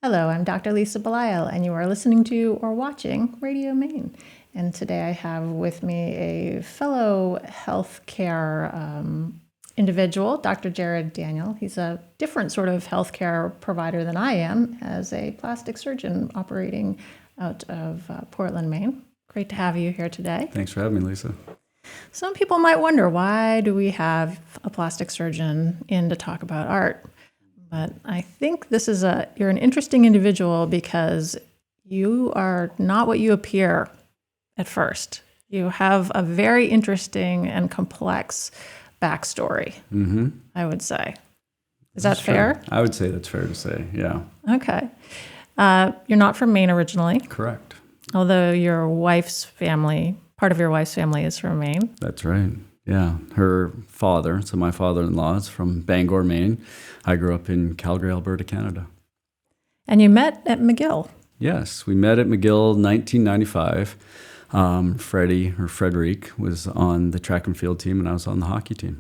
Hello, I'm Dr. Lisa Belisle, and you are listening to or watching Radio Maine. And today I have with me a fellow healthcare individual, Dr. Jarrod Daniel. He's a different sort of healthcare provider than I am, as a plastic surgeon operating out of Portland, Maine. Great to have you here today. Thanks for having me, Lisa. Some people might wonder, why do we have a plastic surgeon in to talk about art? But I think you're an interesting individual because you are not what you appear at first. You have a very interesting and complex backstory, I would say. Is that fair? True. I would say that's fair to say, yeah. Okay. You're not from Maine originally. Correct. Although part of your wife's family is from Maine. That's right. Yeah, her father, so my father-in-law is from Bangor, Maine. I grew up in Calgary, Alberta, Canada. And you met at McGill. Yes, we met at McGill 1995. Frederique was on the track and field team, and I was on the hockey team.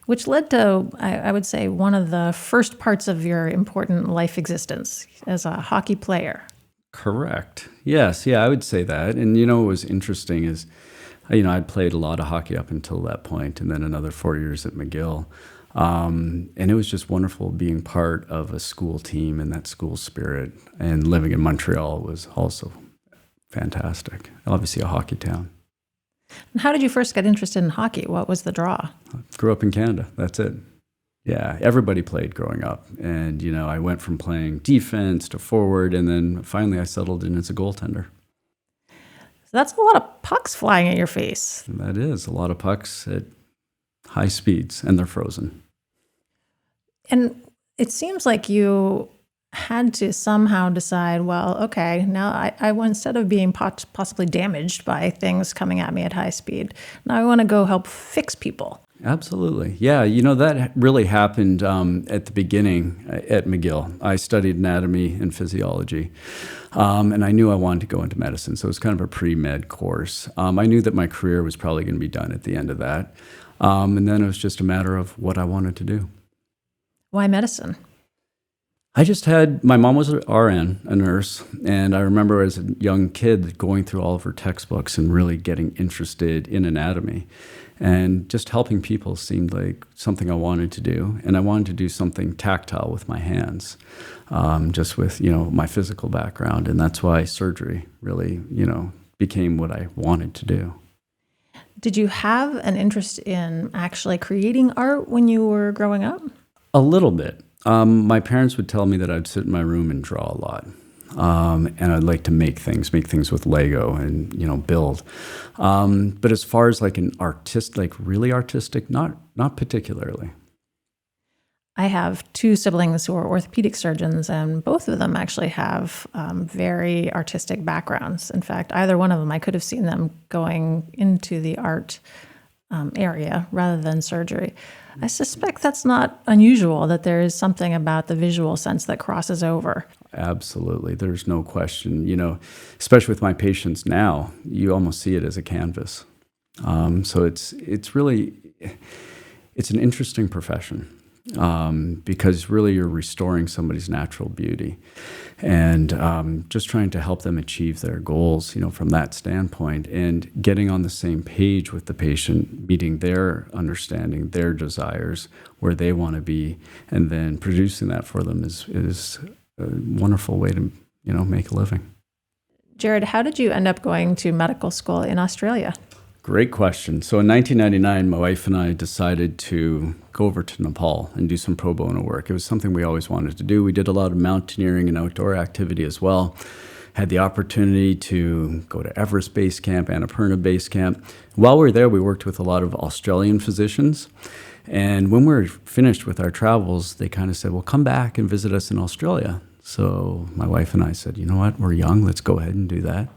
Which led to, I would say, one of the first parts of your important life existence as a hockey player. Correct. Yes, I would say that. And what was interesting is, I'd played a lot of hockey up until that point, and then another 4 years at McGill. And it was just wonderful being part of a school team and that school spirit. And living in Montreal was also fantastic. Obviously a hockey town. And how did you first get interested in hockey? What was the draw? I grew up in Canada. That's it. Yeah, everybody played growing up. And, I went from playing defense to forward, and then finally I settled in as a goaltender. That's a lot of pucks flying at your face. That is a lot of pucks at high speeds, and they're frozen. And it seems like you had to somehow decide, well, okay, now I instead of being possibly damaged by things coming at me at high speed, now I want to go help fix people. Absolutely. Yeah, that really happened at the beginning at McGill. I studied anatomy and physiology, and I knew I wanted to go into medicine, so it was kind of a pre-med course. I knew that my career was probably going to be done at the end of that, and then it was just a matter of what I wanted to do. Why medicine? My mom was an RN, a nurse, and I remember as a young kid going through all of her textbooks and really getting interested in anatomy. And just helping people seemed like something I wanted to do. And I wanted to do something tactile with my hands, just with, my physical background. And that's why surgery really, became what I wanted to do. Did you have an interest in actually creating art when you were growing up? A little bit. My parents would tell me that I'd sit in my room and draw a lot. And I'd like to make things with Lego and, build. But as far as like an artist, like really artistic, not particularly. I have two siblings who are orthopedic surgeons, and both of them actually have very artistic backgrounds. In fact, either one of them, I could have seen them going into the art area rather than surgery. I suspect that's not unusual, that there is something about the visual sense that crosses over. Absolutely. There's no question. Especially with my patients now, you almost see it as a canvas. So it's really an interesting profession because really you're restoring somebody's natural beauty and just trying to help them achieve their goals, from that standpoint, and getting on the same page with the patient, meeting their understanding, their desires, where they want to be, and then producing that for them is a wonderful way to, make a living. Jarrod, how did you end up going to medical school in Australia? Great question. So in 1999, my wife and I decided to go over to Nepal and do some pro bono work. It was something we always wanted to do. We did a lot of mountaineering and outdoor activity as well. Had the opportunity to go to Everest Base Camp, Annapurna Base Camp. While we were there, we worked with a lot of Australian physicians. And when we were finished with our travels, they kind of said, well, come back and visit us in Australia. So my wife and I said, you know what, we're young, let's go ahead and do that.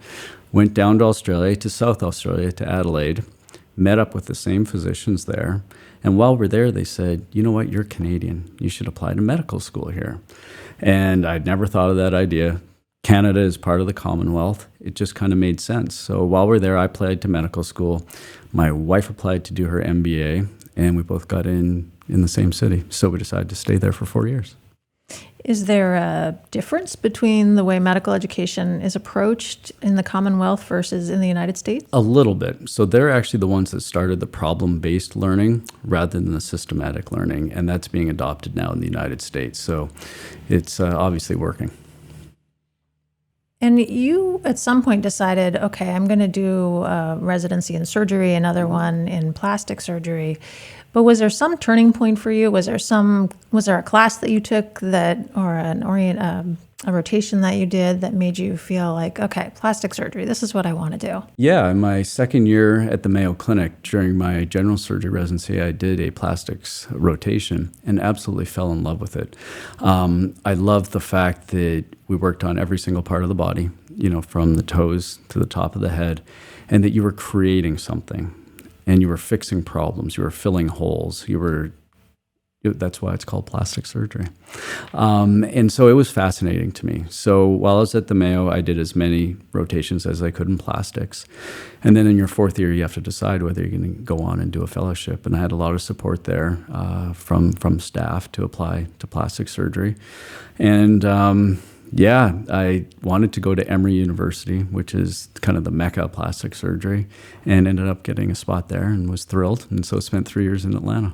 Went down to Australia, to South Australia, to Adelaide, met up with the same physicians there. And while we're there, they said, you know what, you're Canadian. You should apply to medical school here. And I'd never thought of that idea. Canada is part of the Commonwealth. It just kind of made sense. So while we're there, I applied to medical school. My wife applied to do her MBA, and we both got in the same city. So we decided to stay there for 4 years. Is there a difference between the way medical education is approached in the Commonwealth versus in the United States? A little bit. So they're actually the ones that started the problem-based learning rather than the systematic learning, and that's being adopted now in the United States. So it's obviously working. And you, at some point, decided, okay, I'm going to do a residency in surgery, another one in plastic surgery. But was there some turning point for you? Was there a class that you took or a rotation that you did that made you feel like, okay, plastic surgery, this is what I want to do? Yeah, in my second year at the Mayo Clinic, during my general surgery residency, I did a plastics rotation and absolutely fell in love with it. I loved the fact that we worked on every single part of the body, from the toes to the top of the head, and that you were creating something. And you were fixing problems, you were filling holes, that's why it's called plastic surgery. And so it was fascinating to me. So while I was at the Mayo, I did as many rotations as I could in plastics. And then in your fourth year, you have to decide whether you're going to go on and do a fellowship. And I had a lot of support there from staff to apply to plastic surgery. And I wanted to go to Emory University, which is kind of the mecca of plastic surgery, and ended up getting a spot there and was thrilled. And so spent 3 years in Atlanta.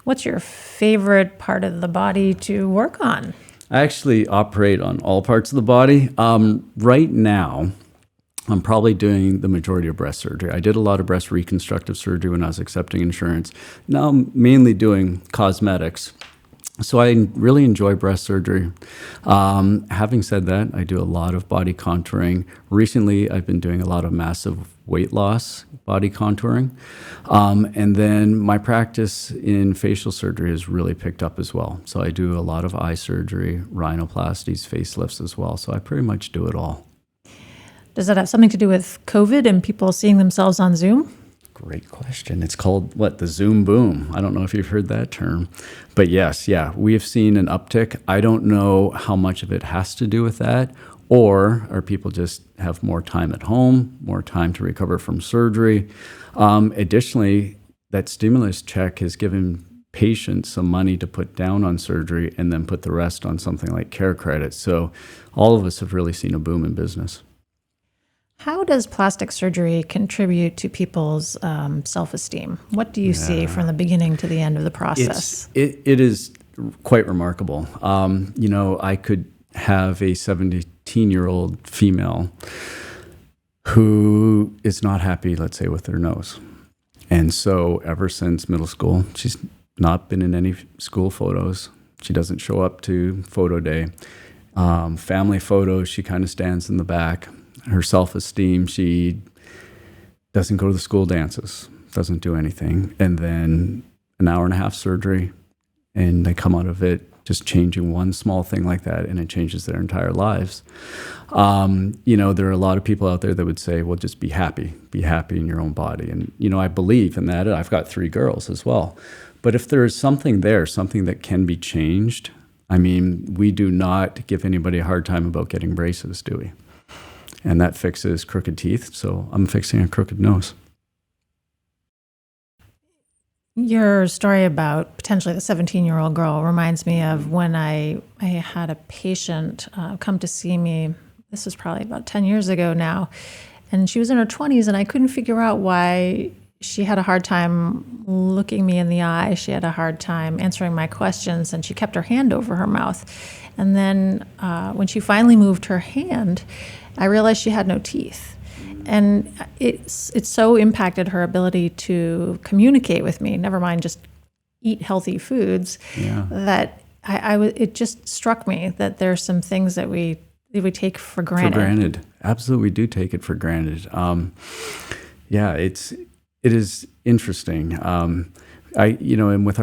What's your favorite part of the body to work on? I actually operate on all parts of the body. Right now, I'm probably doing the majority of breast surgery. I did a lot of breast reconstructive surgery when I was accepting insurance. Now I'm mainly doing cosmetics. So I really enjoy breast surgery. Having said that, I do a lot of body contouring. Recently, I've been doing a lot of massive weight loss body contouring. And then my practice in facial surgery has really picked up as well. So I do a lot of eye surgery, rhinoplasties, facelifts as well. So I pretty much do it all. Does that have something to do with COVID and people seeing themselves on Zoom? Great question. It's called, the Zoom boom. I don't know if you've heard that term. But yes, we have seen an uptick. I don't know how much of it has to do with that, or are people just have more time at home, more time to recover from surgery. Additionally, that stimulus check has given patients some money to put down on surgery and then put the rest on something like care credit. So all of us have really seen a boom in business. How does plastic surgery contribute to people's self-esteem? What do you see from the beginning to the end of the process? It is quite remarkable. I could have a 17-year-old female who is not happy, let's say, with her nose. And so ever since middle school, she's not been in any school photos. She doesn't show up to photo day. Family photos, she kind of stands in the back. Her self-esteem, she doesn't go to the school dances, doesn't do anything. And then an hour and a half surgery, and they come out of it just changing one small thing like that, and it changes their entire lives. There are a lot of people out there that would say, well, just be happy in your own body. And, I believe in that. I've got 3 girls as well. But if there is something there, something that can be changed, we do not give anybody a hard time about getting braces, do we? And that fixes crooked teeth, so I'm fixing a crooked nose. Your story about potentially the 17-year-old girl reminds me of when I had a patient come to see me. This was probably about 10 years ago now. And she was in her 20s, and I couldn't figure out why she had a hard time looking me in the eye. She had a hard time answering my questions, and she kept her hand over her mouth. And then when she finally moved her hand, I realized she had no teeth. And it so impacted her ability to communicate with me, never mind just eat healthy foods, that it just struck me that there's some things that we take for granted. Absolutely, we do take it for granted. It is interesting. And with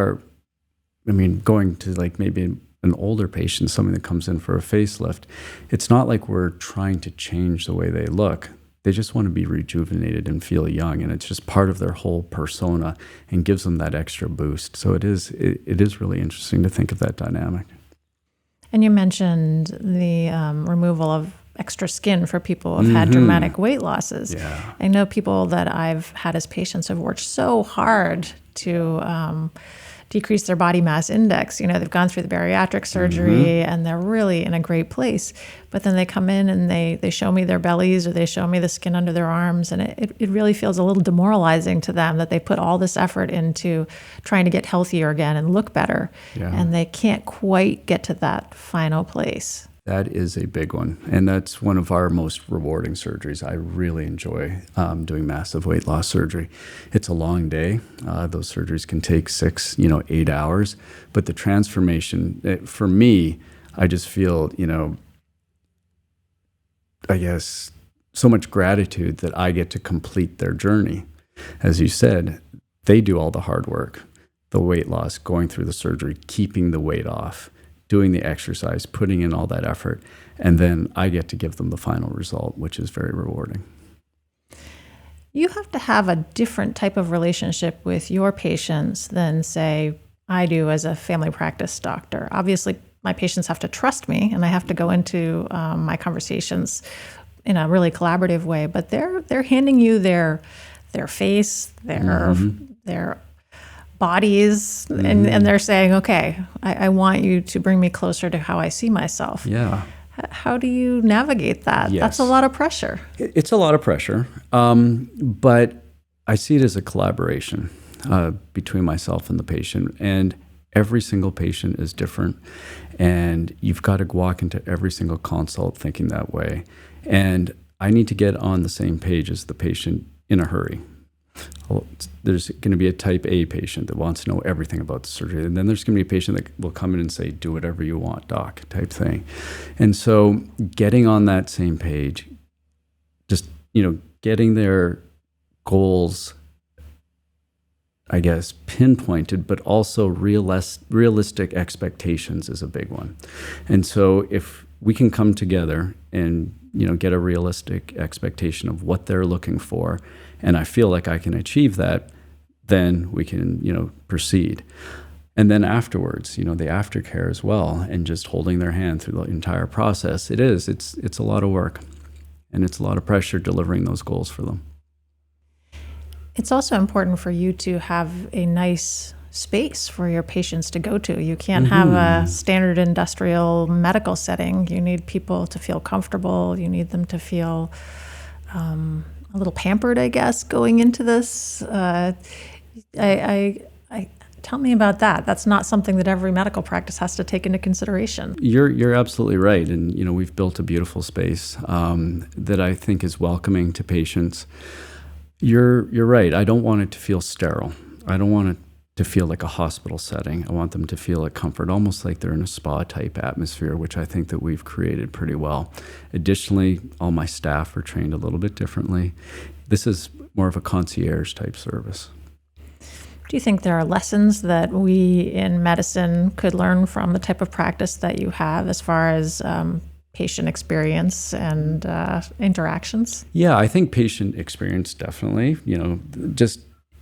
going to maybe an older patient, somebody that comes in for a facelift, it's not like we're trying to change the way they look. They just want to be rejuvenated and feel young, and it's just part of their whole persona and gives them that extra boost. So it is really interesting to think of that dynamic. And you mentioned the removal of extra skin for people who've had dramatic weight losses. Yeah. I know people that I've had as patients have worked so hard to decrease their body mass index. They've gone through the bariatric surgery and they're really in a great place. But then they come in and they show me their bellies or they show me the skin under their arms. And it really feels a little demoralizing to them that they put all this effort into trying to get healthier again and look better. Yeah. And they can't quite get to that final place. That is a big one. And that's one of our most rewarding surgeries. I really enjoy doing massive weight loss surgery. It's a long day. Those surgeries can take 6, 8 hours. But the transformation, for me, I just feel, I guess, so much gratitude that I get to complete their journey. As you said, they do all the hard work, the weight loss, going through the surgery, keeping the weight off, doing the exercise, putting in all that effort, and then I get to give them the final result, which is very rewarding. You have to have a different type of relationship with your patients than, say, I do as a family practice doctor. Obviously, my patients have to trust me, and I have to go into my conversations in a really collaborative way, but they're handing you their face, their bodies, and they're saying, okay, I want you to bring me closer to how I see myself. Yeah. How do you navigate that? Yes. That's a lot of pressure. It's a lot of pressure, but I see it as a collaboration between myself and the patient, and every single patient is different, and you've got to walk into every single consult thinking that way, and I need to get on the same page as the patient in a hurry. There's going to be a type A patient that wants to know everything about the surgery. And then there's going to be a patient that will come in and say, do whatever you want, doc, type thing. And so getting on that same page, just, getting their goals, I guess, pinpointed, but also realistic expectations is a big one. And so if we can come together and, get a realistic expectation of what they're looking for, and I feel like I can achieve that, then we can, proceed. And then afterwards, the aftercare as well, and just holding their hand through the entire process. It's a lot of work, and it's a lot of pressure delivering those goals for them. It's also important for you to have a nice space for your patients to go to. You can't have a standard industrial medical setting. You need people to feel comfortable. You need them to feel a little pampered, I guess, going into this. Tell me about that. That's not something that every medical practice has to take into consideration. You're absolutely right. And, we've built a beautiful space that I think is welcoming to patients. You're right. I don't want it to feel sterile. I don't want it to feel like a hospital setting. I want them to feel at comfort, almost like they're in a spa-type atmosphere, which I think that we've created pretty well. Additionally, all my staff are trained a little bit differently. This is more of a concierge-type service. Do you think there are lessons that we in medicine could learn from the type of practice that you have as far as patient experience and interactions? Yeah, I think patient experience definitely,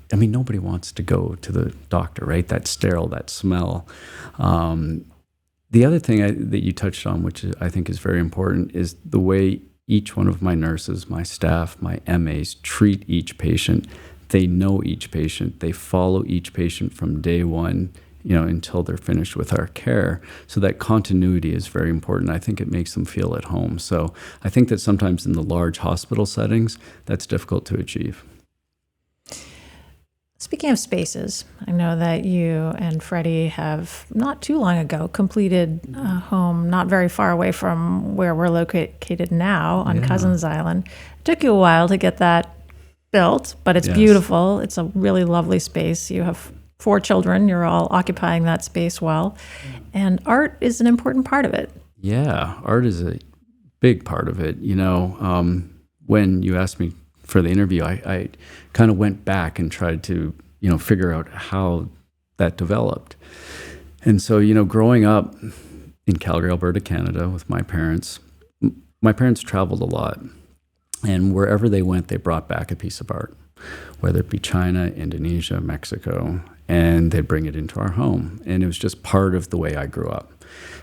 nobody wants to go to the doctor, right? That sterile, that smell. The other thing that you touched on, which I think is very important, is the way each one of my nurses, my staff, my MAs treat each patient. They know each patient. They follow each patient from day one, until they're finished with our care. So that continuity is very important. I think it makes them feel at home. So I think that sometimes in the large hospital settings, that's difficult to achieve. Speaking of spaces, I know that you and Freddie have not too long ago completed a home not very far away from where we're located now on Cousins Island. It took you a while to get that built, but it's beautiful. It's a really lovely space. You have 4 children. You're all occupying that space well. And art is an important part of it. Yeah, art is a big part of it. When you asked me for the interview, I kind of went back and tried to, figure out how that developed. And so, growing up in Calgary, Alberta, Canada with my parents traveled a lot. And wherever they went, they brought back a piece of art, whether it be China, Indonesia, Mexico, and they'd bring it into our home. And it was just part of the way I grew up.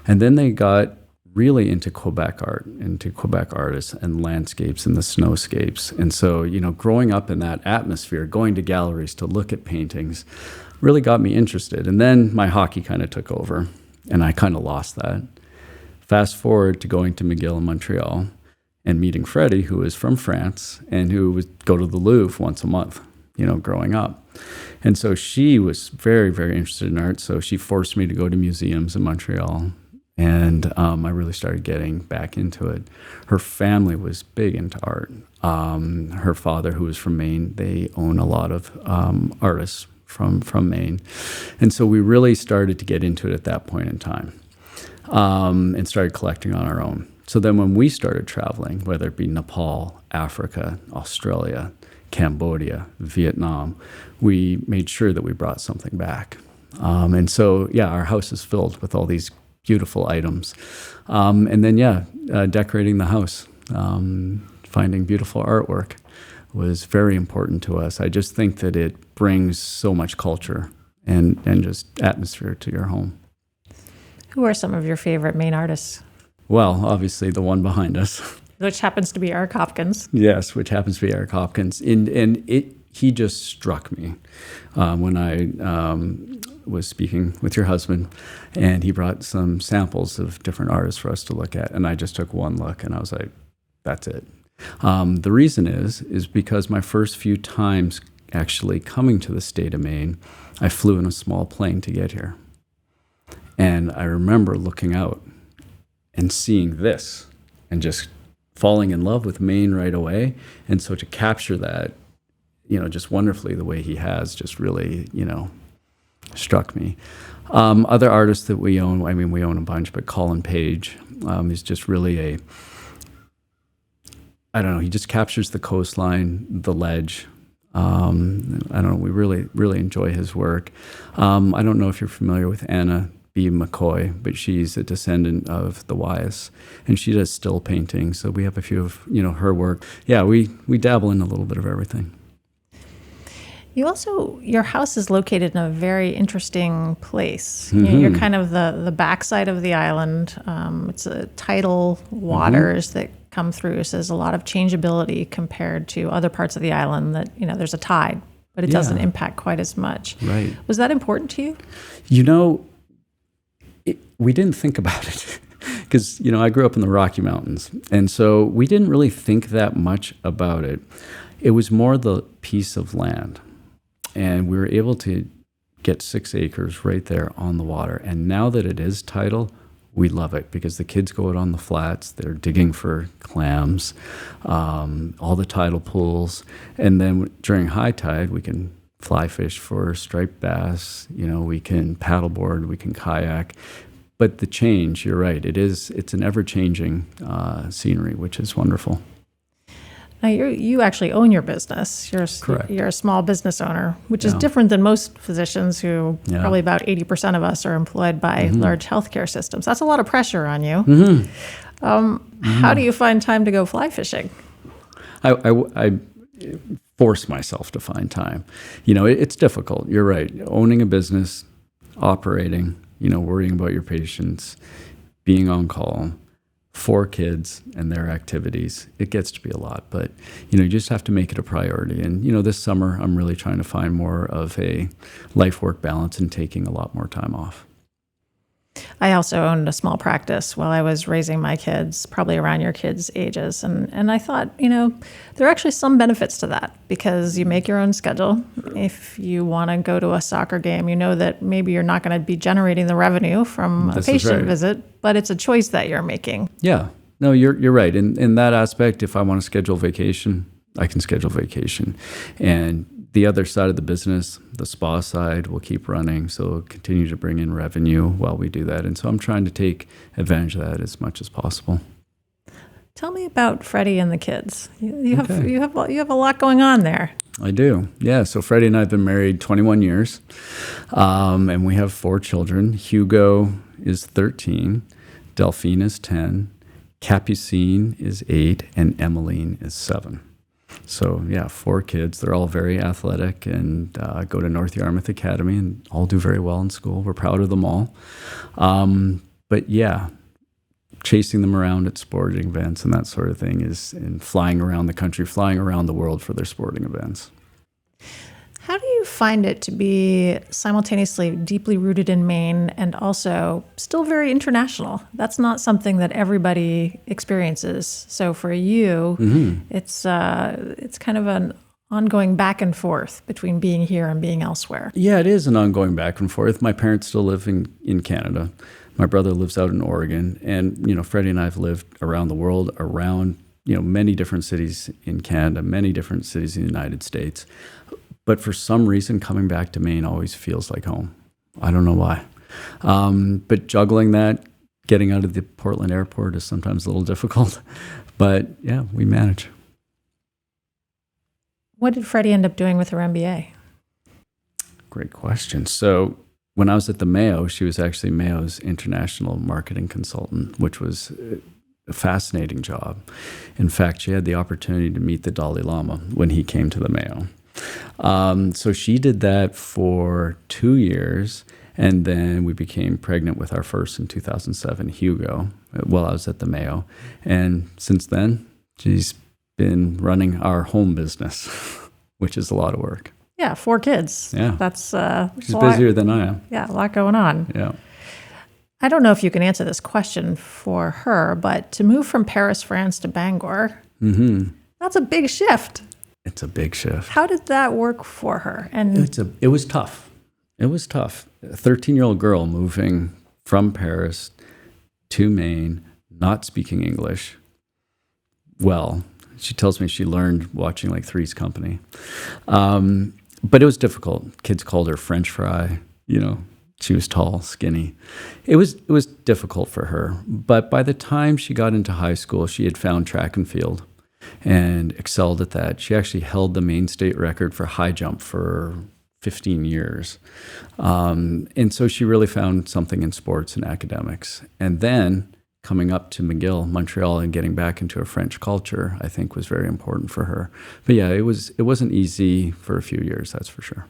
And then they got really into Quebec art, into Quebec artists and landscapes and the snowscapes. And so, growing up in that atmosphere, going to galleries to look at paintings, really got me interested. And then my hockey kind of took over, and I kind of lost that. Fast forward to going to McGill in Montreal and meeting Freddie, who is from France and who would go to the Louvre once a month, growing up. And so she was very, very interested in art. So she forced me to go to museums in Montreal. And I really started getting back into it. Her family was big into art. Her father, who was from Maine, they own a lot of artists from Maine. And so we really started to get into it at that point in time, and started collecting on our own. So then when we started traveling, whether it be Nepal, Africa, Australia, Cambodia, Vietnam, we made sure that we brought something back. And so, our house is filled with all these beautiful items. And then, decorating the house, finding beautiful artwork was very important to us. I just think that it brings so much culture and just atmosphere to your home. Who are some of your favorite Maine artists? Well, obviously the one behind us. Which happens to be Eric Hopkins. Yes, which happens to be Eric Hopkins. And he just struck me when I was speaking with your husband, and he brought some samples of different artists for us to look at. And I just took one look, and I was like, that's it. The reason is because my first few times actually coming to the state of Maine, I flew in a small plane to get here. And I remember looking out and seeing this and just falling in love with Maine right away. And so to capture that, just wonderfully the way he has just really, struck me. Other artists that we own, we own a bunch, but Colin Page is just really he just captures the coastline, the ledge. We really, really enjoy his work. I don't know if you're familiar with Anna B. McCoy, but she's a descendant of the Wyeths, and she does still painting. So we have a few of, her work. Yeah, we dabble in a little bit of everything. Your house is located in a very interesting place. Mm-hmm. You're kind of the backside of the island. It's a tidal waters that come through. So there's a lot of changeability compared to other parts of the island that, there's a tide, but it doesn't impact quite as much. Right. Was that important to you? We didn't think about it because, I grew up in the Rocky Mountains. And so we didn't really think that much about it. It was more the piece of land. And we were able to get 6 acres right there on the water. And now that it is tidal, we love it because the kids go out on the flats. They're digging for clams, all the tidal pools. And then during high tide, we can fly fish for striped bass. We can paddleboard, we can kayak. But the change, you're right, it's an ever-changing scenery, which is wonderful. Now, you actually own your business. Correct. You're a small business owner, which is different than most physicians who probably about 80% of us are employed by large healthcare systems. That's a lot of pressure on you. Mm-hmm. How do you find time to go fly fishing? I force myself to find time. It's difficult. You're right. Owning a business, operating, worrying about your patients, being on call, 4 kids and their activities, it gets to be a lot, but you just have to make it a priority. And this summer I'm really trying to find more of a life-work balance and taking a lot more time off. I also owned a small practice while I was raising my kids, probably around your kids' ages. And I thought, there are actually some benefits to that because you make your own schedule. If you want to go to a soccer game, you know that maybe you're not going to be generating the revenue from a patient visit, but it's a choice that you're making. Yeah. No, you're right. In that aspect, if I want to schedule vacation, I can schedule vacation. And the other side of the business, the spa side, will keep running. So it'll continue to bring in revenue while we do that. And so I'm trying to take advantage of that as much as possible. Tell me about Freddie and the kids. You have a lot going on there. I do. Yeah. So Freddie and I have been married 21 years. And we have 4 children. Hugo is 13. Delphine is 10. Capucine is 8. And Emmeline is 7. So 4 kids. They're all very athletic and go to North Yarmouth Academy and all do very well in school. We're proud of them all. But chasing them around at sporting events and that sort of thing and flying around the country, flying around the world for their sporting events. How do you find it to be simultaneously deeply rooted in Maine and also still very international? That's not something that everybody experiences. So for you, it's kind of an ongoing back and forth between being here and being elsewhere. Yeah, it is an ongoing back and forth. My parents still live in Canada. My brother lives out in Oregon. And, Freddie and I have lived around the world, around, many different cities in Canada, many different cities in the United States. But for some reason, coming back to Maine always feels like home. I don't know why. But juggling that, getting out of the Portland airport is sometimes a little difficult. But yeah, we manage. What did Freddie end up doing with her MBA? Great question. So when I was at the Mayo, she was actually Mayo's international marketing consultant, which was a fascinating job. In fact, she had the opportunity to meet the Dalai Lama when he came to the Mayo. So she did that for 2 years, and then we became pregnant with our first in 2007, Hugo, while I was at the Mayo. And since then, she's been running our home business, which is a lot of work. Yeah, 4 kids. Yeah. That's she's busier than I am. Yeah, a lot going on. Yeah. I don't know if you can answer this question for her, but to move from Paris, France to Bangor, that's a big shift. It's a big shift. How did that work for her? And it was tough. It was tough. A 13-year-old girl moving from Paris to Maine, not speaking English. Well, she tells me she learned watching like Three's Company. But it was difficult. Kids called her French fry. She was tall, skinny. It was difficult for her. But by the time she got into high school, she had found track and field and excelled at that. She actually held the Maine state record for high jump for 15 years. And so she really found something in sports and academics. And then coming up to McGill, Montreal, and getting back into a French culture, I think was very important for her. But yeah, it wasn't easy for a few years, that's for sure.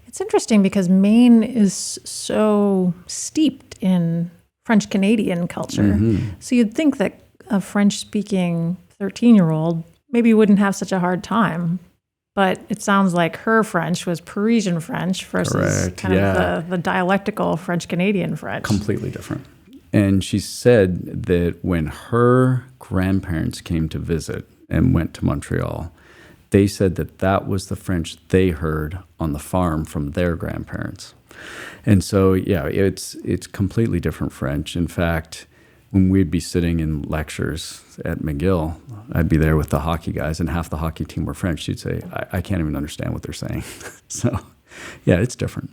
It's interesting because Maine is so steeped in French Canadian culture. So you'd think that a French-speaking 13-year-old maybe wouldn't have such a hard time. But it sounds like her French was Parisian French versus kind of the dialectical French-Canadian French. Completely different. And she said that when her grandparents came to visit and went to Montreal, they said that was the French they heard on the farm from their grandparents. And so, yeah, it's completely different French. In fact, when we'd be sitting in lectures at McGill, I'd be there with the hockey guys, and half the hockey team were French. She'd say, I can't even understand what they're saying. So, yeah, it's different.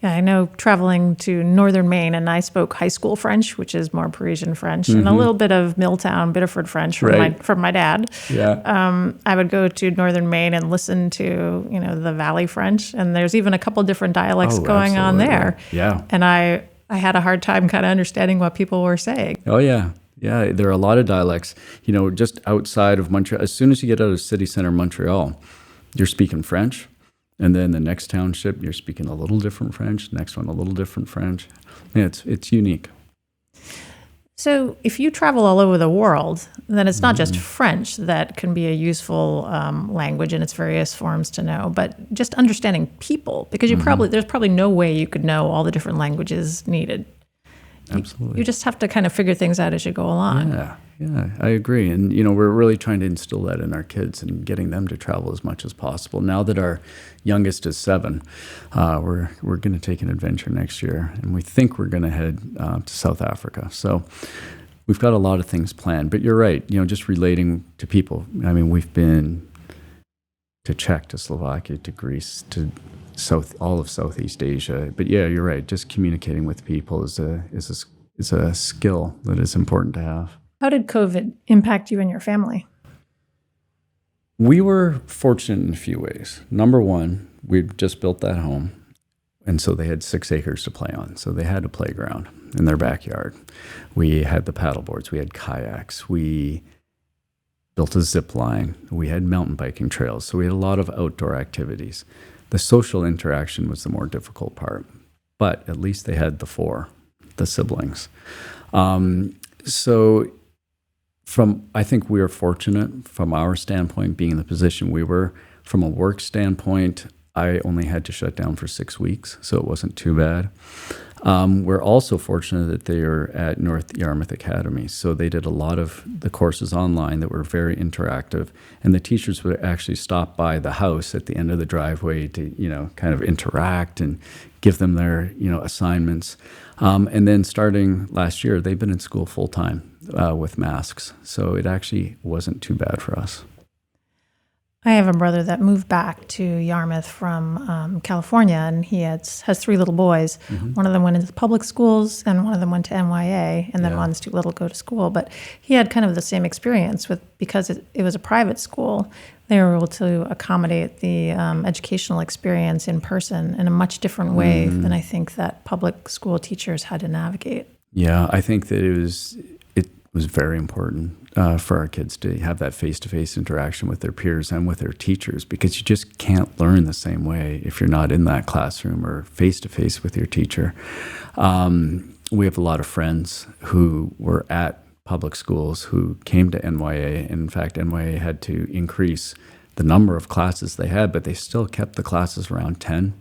Yeah, I know traveling to northern Maine, and I spoke high school French, which is more Parisian French, and a little bit of Milltown, Biddeford French from my dad. Yeah. I would go to northern Maine and listen to the Valley French, and there's even a couple different dialects going on there. Yeah. And I had a hard time kind of understanding what people were saying. Oh yeah. Yeah, there are a lot of dialects. Just outside of Montreal, as soon as you get out of city center Montreal, you're speaking French. And then the next township, you're speaking a little different French. Next one, a little different French. Yeah, it's unique. So if you travel all over the world, then it's not just French that can be a useful language in its various forms to know, but just understanding people, because there's probably no way you could know all the different languages needed. Absolutely. You just have to kind of figure things out as you go along. Yeah, I agree. And, we're really trying to instill that in our kids and getting them to travel as much as possible. Now that our youngest is 7, we're going to take an adventure next year, and we think we're going to head to South Africa. So we've got a lot of things planned. But you're right, just relating to people. I mean, we've been to Czech, to Slovakia, to Greece, to all of Southeast Asia. But yeah, you're right. Just communicating with people is a skill that is important to have. How did COVID impact you and your family? We were fortunate in a few ways. Number one, we'd just built that home, and so they had 6 acres to play on. So they had a playground in their backyard. We had the paddle boards. We had kayaks. We built a zip line. We had mountain biking trails. So we had a lot of outdoor activities. The social interaction was the more difficult part, but at least they had the siblings. So I think we were fortunate from our standpoint, being in the position we were, From a work standpoint, I only had to shut down for 6 weeks, so it wasn't too bad. We're also fortunate that they are at North Yarmouth Academy, so they did a lot of the courses online that were very interactive, and the teachers would actually stop by the house at the end of the driveway to, kind of interact and give them their, assignments. And then starting last year, they've been in school full time with masks, so it actually wasn't too bad for us. I have a brother that moved back to Yarmouth from California, and he has 3 little boys. Mm-hmm. One of them went into public schools, and one of them went to NYA, and then one's too little to go to school. But he had kind of the same experience because it was a private school. They were able to accommodate the educational experience in person in a much different way than I think that public school teachers had to navigate. Yeah, I think that it was very important for our kids to have that face-to-face interaction with their peers and with their teachers, because you just can't learn the same way if you're not in that classroom or face-to-face with your teacher. We have a lot of friends who were at public schools who came to NYA. And in fact, NYA had to increase the number of classes they had, but they still kept the classes around 10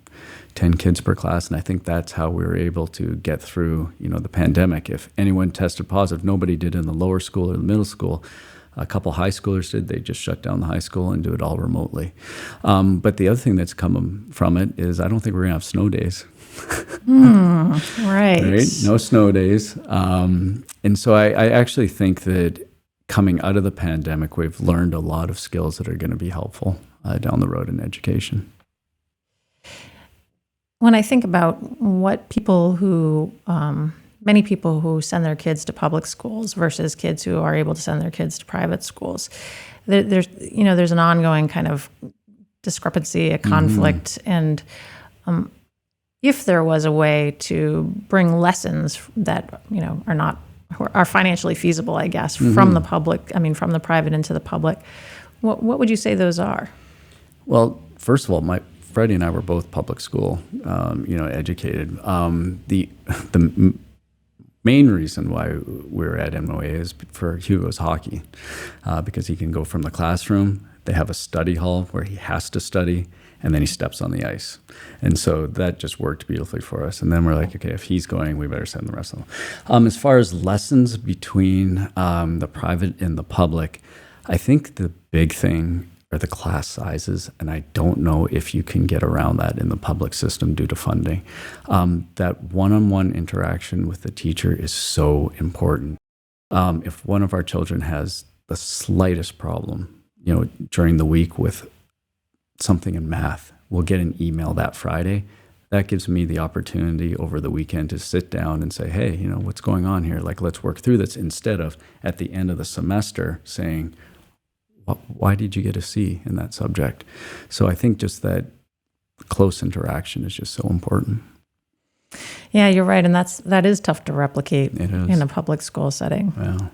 kids per class. And I think that's how we were able to get through, the pandemic. If anyone tested positive, nobody did in the lower school or the middle school. A couple high schoolers did. They just shut down the high school and do it all remotely. But the other thing that's come from it is I don't think we're going to have snow days. Right. No snow days. And so I actually think that coming out of the pandemic, we've learned a lot of skills that are going to be helpful down the road in education. When I think about what many people who send their kids to public schools versus kids who are able to send their kids to private schools, there's an ongoing kind of discrepancy, a conflict, and if there was a way to bring lessons that are financially feasible, I guess, from the from the private into the public, what would you say those are? Well, first of all, Freddie and I were both public school, educated. The main reason why we're at MOA is for Hugo's hockey, because he can go from the classroom. They have a study hall where he has to study, and then he steps on the ice. And so that just worked beautifully for us. And then we're like, okay, if he's going, we better send the rest of them. As far as lessons between the private and the public, I think the big thing are the class sizes, and I don't know if you can get around that in the public system due to funding. That one-on-one interaction with the teacher is so important. If one of our children has the slightest problem, during the week with something in math, we'll get an email that Friday. That gives me the opportunity over the weekend to sit down and say, hey, what's going on here? Like, let's work through this, instead of at the end of the semester saying, why did you get a C in that subject? So I think just that close interaction is just so important. Yeah, you're right. And that is tough to replicate in a public school setting. Yeah.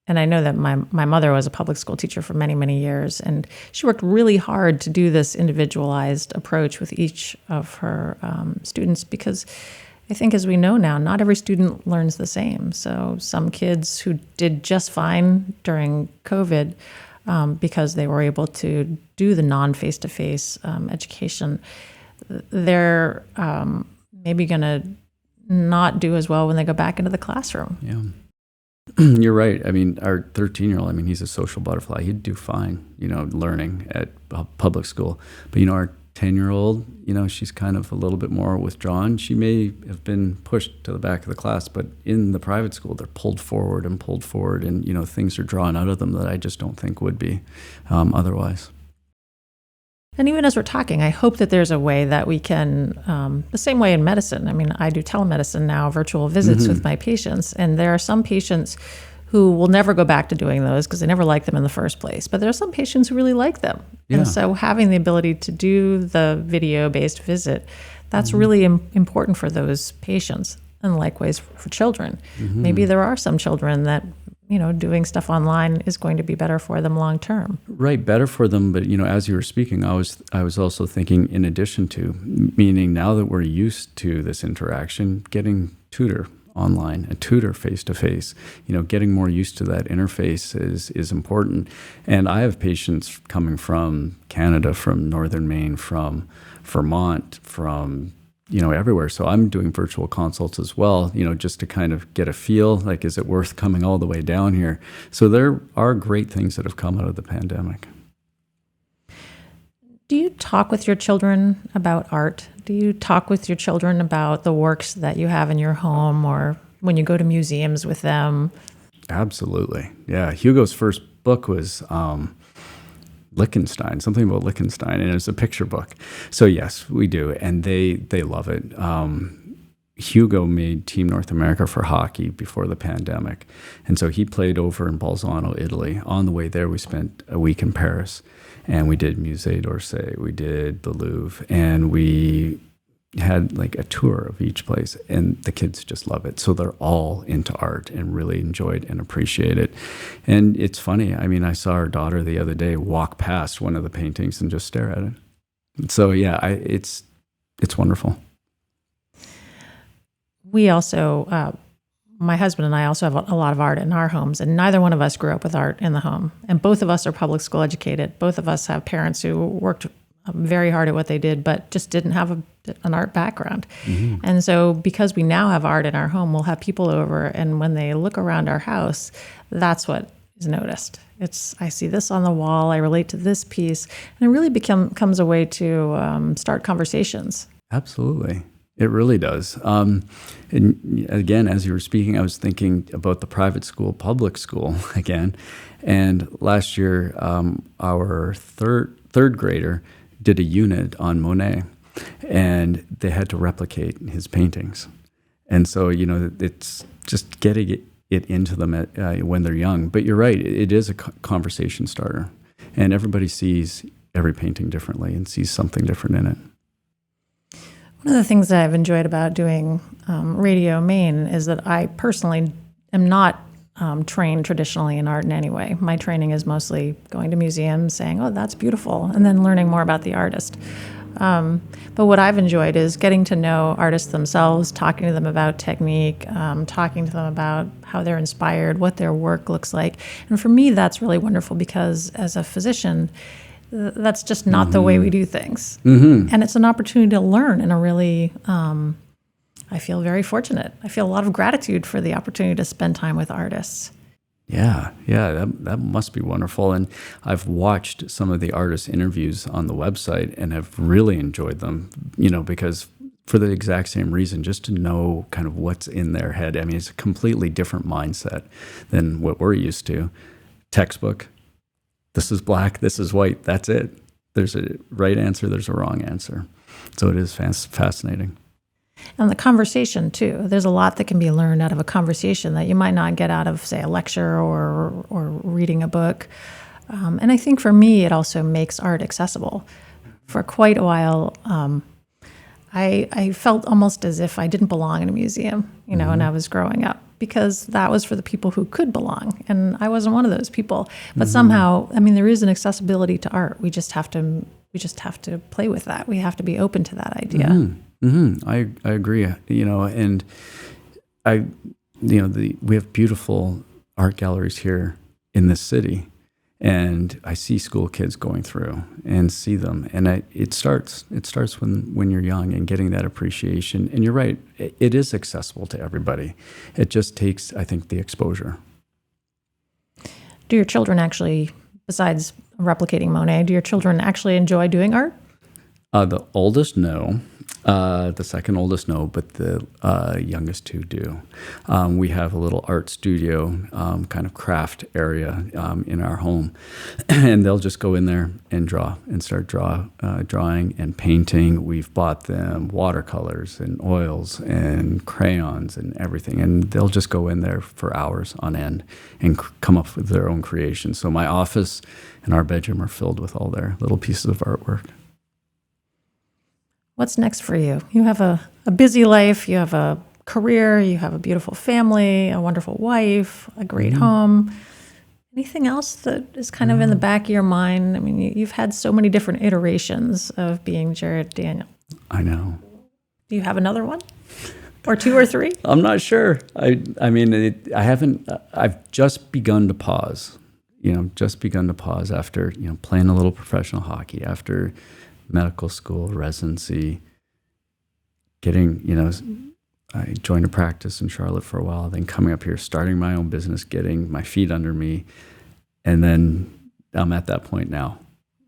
And I know that my mother was a public school teacher for many, many years, and she worked really hard to do this individualized approach with each of her students, because I think, as we know now, not every student learns the same. So some kids who did just fine during COVID, because they were able to do the non-face-to-face education, they're maybe going to not do as well when they go back into the classroom. Yeah. You're right. I mean, our 13-year-old, he's a social butterfly. He'd do fine, learning at public school. But, our 10-year-old, she's kind of a little bit more withdrawn. She may have been pushed to the back of the class, but in the private school, they're pulled forward, and, things are drawn out of them that I just don't think would be otherwise. And even as we're talking, I hope that there's a way that we can, the same way in medicine. I do telemedicine now, virtual visits with my patients, and there are some patients who will never go back to doing those because they never liked them in the first place. But there are some patients who really like them. Yeah. And so having the ability to do the video-based visit, that's really important for those patients, and likewise for children. Maybe there are some children that doing stuff online is going to be better for them long term. Right, better for them. But as you were speaking, I was also thinking, in addition to, meaning now that we're used to this interaction, getting tutor online, a tutor face-to-face. Getting more used to that interface is important. And I have patients coming from Canada, from northern Maine, from Vermont, from everywhere. So I'm doing virtual consults as well, just to kind of get a feel, like, is it worth coming all the way down here? So there are great things that have come out of the pandemic. Do you talk with your children about art? Do you talk with your children about the works that you have in your home, or when you go to museums with them? Absolutely. Yeah. Hugo's first book was Lichtenstein, something about Lichtenstein, and it's a picture book. So yes, we do. And they love it. Hugo made Team North America for hockey before the pandemic. And so he played over in Bolzano, Italy. On the way there, we spent a week in Paris. And we did Musée d'Orsay, we did the Louvre, and we had like a tour of each place, and the kids just love it. So they're all into art and really enjoy it and appreciate it. And it's funny, I saw our daughter the other day walk past one of the paintings and just stare at it. And so yeah, it's wonderful. We also, my husband and I also have a lot of art in our homes, and neither one of us grew up with art in the home. And both of us are public school educated. Both of us have parents who worked very hard at what they did, but just didn't have an art background. Mm-hmm. And so because we now have art in our home, we'll have people over, and when they look around our house, that's what is noticed. I see this on the wall, I relate to this piece, and it really becomes a way to start conversations. Absolutely. It really does. And again, as you were speaking, I was thinking about the private school, public school again. And last year, our third grader did a unit on Monet, and they had to replicate his paintings. And so, it's just getting it into them when they're young. But you're right, it is a conversation starter. And everybody sees every painting differently and sees something different in it. One of the things that I've enjoyed about doing Radio Maine is that I personally am not trained traditionally in art in any way. My training is mostly going to museums, saying, oh, that's beautiful, and then learning more about the artist. But what I've enjoyed is getting to know artists themselves, talking to them about technique, talking to them about how they're inspired, what their work looks like. And for me, that's really wonderful because as a physician, that's just not the way we do things. Mm-hmm. And it's an opportunity to learn in a really, I feel very fortunate. I feel a lot of gratitude for the opportunity to spend time with artists. Yeah, that must be wonderful. And I've watched some of the artists' interviews on the website and have really enjoyed them, because for the exact same reason, just to know kind of what's in their head. It's a completely different mindset than what we're used to. Textbook. This is black, this is white, that's it. There's a right answer, there's a wrong answer. So it is fascinating. And the conversation, too. There's a lot that can be learned out of a conversation that you might not get out of, say, a lecture or reading a book. And I think for me, it also makes art accessible. For quite a while, I felt almost as if I didn't belong in a museum, mm-hmm. when I was growing up, because that was for the people who could belong. And I wasn't one of those people. But mm-hmm. somehow, there is an accessibility to art. We just have to play with that. We have to be open to that idea. Mm-hmm. Mm-hmm. I agree. And we have beautiful art galleries here in this city, and I see school kids going through and see them, and it starts when you're young and getting that appreciation. And you're right, it is accessible to everybody. It just takes, I think, the exposure. Do your children actually, besides replicating Monet, do your children actually enjoy doing art? The oldest, no. The second oldest, no, but the youngest two do. We have a little art studio, kind of craft area in our home, and they'll just go in there and draw and start drawing and painting. We've bought them watercolors and oils and crayons and everything, and they'll just go in there for hours on end and come up with their own creations. So my office and our bedroom are filled with all their little pieces of artwork. What's next for you? You have a busy life, you have a career, you have a beautiful family, a wonderful wife, a great mm-hmm. home. Anything else that is kind of in the back of your mind? You've had so many different iterations of being Jarrod Daniel. I know. Do you have another one? Or 2 or 3? I'm not sure. I mean, I haven't. I've just begun to pause. Just begun to pause after playing a little professional hockey, after medical school, residency, I joined a practice in Charlotte for a while, then coming up here, starting my own business, getting my feet under me, and then I'm at that point now.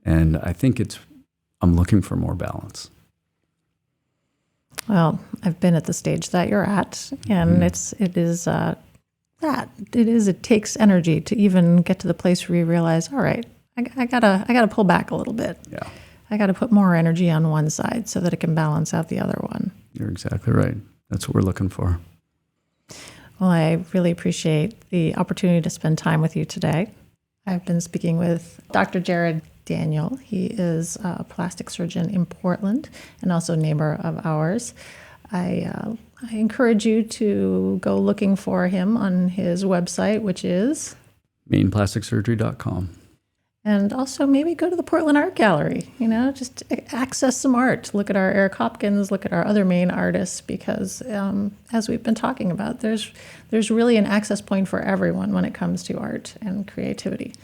And I think I'm looking for more balance. Well, I've been at the stage that you're at, and it takes energy to even get to the place where you realize, all right, I gotta pull back a little bit. Yeah. I gotta put more energy on one side so that it can balance out the other one. You're exactly right. That's what we're looking for. Well, I really appreciate the opportunity to spend time with you today. I've been speaking with Dr. Jarrod Daniel. He is a plastic surgeon in Portland and also a neighbor of ours. I encourage you to go looking for him on his website, which is MainePlasticSurgery.com. And also maybe go to the Portland Art Gallery, just access some art. Look at our Eric Hopkins, look at our other Maine artists, because as we've been talking about, there's really an access point for everyone when it comes to art and creativity.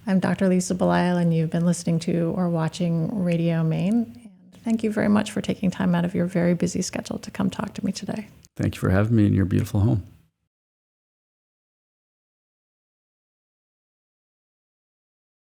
I'm Dr. Lisa Belisle, and you've been listening to or watching Radio Maine. And thank you very much for taking time out of your very busy schedule to come talk to me today. Thank you for having me in your beautiful home.